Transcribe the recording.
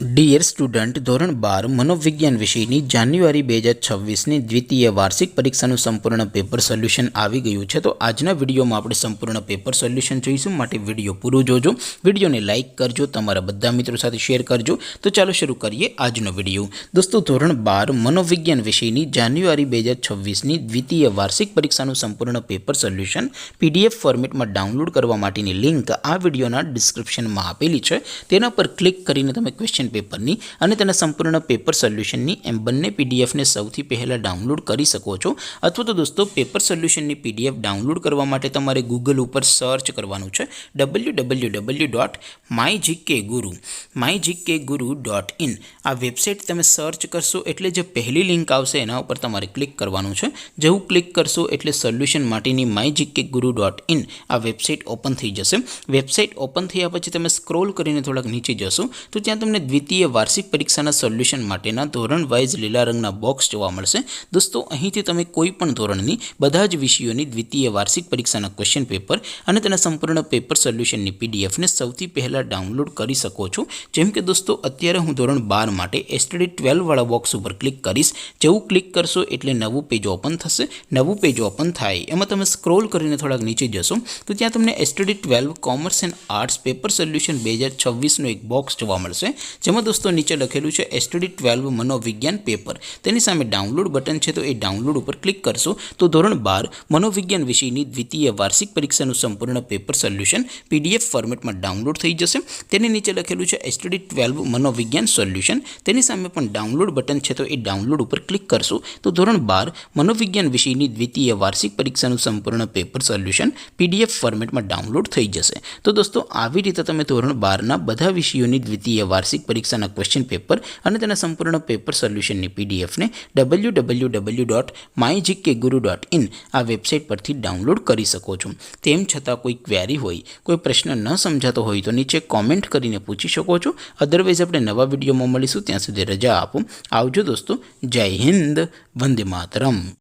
Dear student, ધોરણ 12 મનોવિજ્ઞાન વિષયની જાન્યુઆરી 2026ની દ્વિતીય વાર્ષિક પરીક્ષાનું સંપૂર્ણ પેપર સોલ્યુશન આવી ગયું છે. તો આજના વિડીયોમાં આપણે સંપૂર્ણ પેપર સોલ્યુશન જોઈશું. માટે વિડીયો પૂરો જોજો, વિડીયોને લાઇક કરજો, તમારા બધા મિત્રો સાથે શેર કરજો. તો ચાલો શરૂ કરીએ આજનો વિડીયો. દોસ્તો, ધોરણ 12 મનોવિજ્ઞાન વિષયની જાન્યુઆરી 2026ની દ્વિતીય વાર્ષિક પરીક્ષાનું સંપૂર્ણ પેપર સોલ્યુશન PDF ફોર્મેટમાં ડાઉનલોડ કરવા માટેની લિંક આ વિડીયોના ડિસ્ક્રિપ્શનમાં આપેલી છે. તેના પર ક્લિક કરીને તમે ક્વેશ્ચન પેપરની અને તેના સંપૂર્ણ પેપર સોલ્યુશનની એમ બંને પીડીએફને સૌથી પહેલાં ડાઉનલોડ કરી શકો છો. અથવા તો દોસ્તો, પેપર સોલ્યુશનની PDF ડાઉનલોડ કરવા માટે તમારે ગૂગલ ઉપર સર્ચ કરવાનું છે www.mygkguru.in. આ વેબસાઇટ તમે સર્ચ કરશો એટલે જે પહેલી લિંક આવશે એના ઉપર તમારે ક્લિક કરવાનું છે. જેવું ક્લિક કરશો એટલે સોલ્યુશન માટેની mygkguru.in આ વેબસાઇટ ઓપન થઈ જશે. વેબસાઇટ ઓપન થયા પછી તમે સ્ક્રોલ કરીને થોડાક નીચે જશો તો ત્યાં તમને દ્વિતીય વાર્ષિક પરીક્ષાના સોલ્યુશન માટેના ધોરણ વાઇઝ લીલા રંગના બોક્સ જોવા મળશે. દોસ્તો, અહીંથી તમે કોઈ પણ ધોરણની બધા જ વિષયોની દ્વિતીય વાર્ષિક પરીક્ષાના ક્વેશ્ચન પેપર અને તેના સંપૂર્ણ પેપર સોલ્યુશનની પીડીએફને સૌથી પહેલાં ડાઉનલોડ કરી શકો છો. જેમ કે દોસ્તો, અત્યારે હું ધોરણ 12 માટે STD 12 વાળા બોક્સ ઉપર ક્લિક કરીશ. જેવું ક્લિક કરશો એટલે નવું પેજ ઓપન થશે. નવું પેજ ઓપન થાય એમાં તમે સ્ક્રોલ કરીને થોડાક નીચે જશો તો ત્યાં તમને STD 12 commerce and arts paper solution 2026નું એક બોક્સ જોવા મળશે. જેમાં દોસ્તો નીચે લખેલું છે STD 12 મનોવિજ્ઞાન પેપર. તેની સામે ડાઉનલોડ બટન છે, તો એ ડાઉનલોડ ઉપર ક્લિક કરશો તો ધોરણ 12 મનોવિજ્ઞાન વિષયની દ્વિતીય વાર્ષિક પરીક્ષાનું સંપૂર્ણ પેપર સોલ્યુશન PDF ફોર્મેટમાં ડાઉનલોડ થઈ જશે. તેની નીચે લખેલું છે STD 12 મનોવિજ્ઞાન સોલ્યુશન. તેની સામે પણ ડાઉનલોડ બટન છે, તો એ ડાઉનલોડ ઉપર ક્લિક કરશો તો ધોરણ 12 મનોવિજ્ઞાન વિષયની દ્વિતીય વાર્ષિક પરીક્ષાનું સંપૂર્ણ પેપર સોલ્યુશન PDF ફોર્મેટમાં ડાઉનલોડ થઈ જશે. તો દોસ્તો, આવી રીતે તમે ધોરણ 12ના બધા વિષયોની દ્વિતીય વાર્ષિક પરીક્ષાના ક્વેશ્ચન પેપર અને તેના સંપૂર્ણ પેપર સોલ્યુશનની પીડીએફને www.mygkguru.in આ વેબસાઇટ પરથી ડાઉનલોડ કરી શકો છો. તેમ છતાં કોઈ ક્વેરી હોય, કોઈ પ્રશ્ન ન સમજાતો હોય તો નીચે કોમેન્ટ કરીને પૂછી શકો છો. અદરવાઇઝ આપણે નવા વિડીયોમાં મળીશું. ત્યાં સુધી રજા આપો. આવજો દોસ્તો. જય હિન્દ. વંદે માતરમ.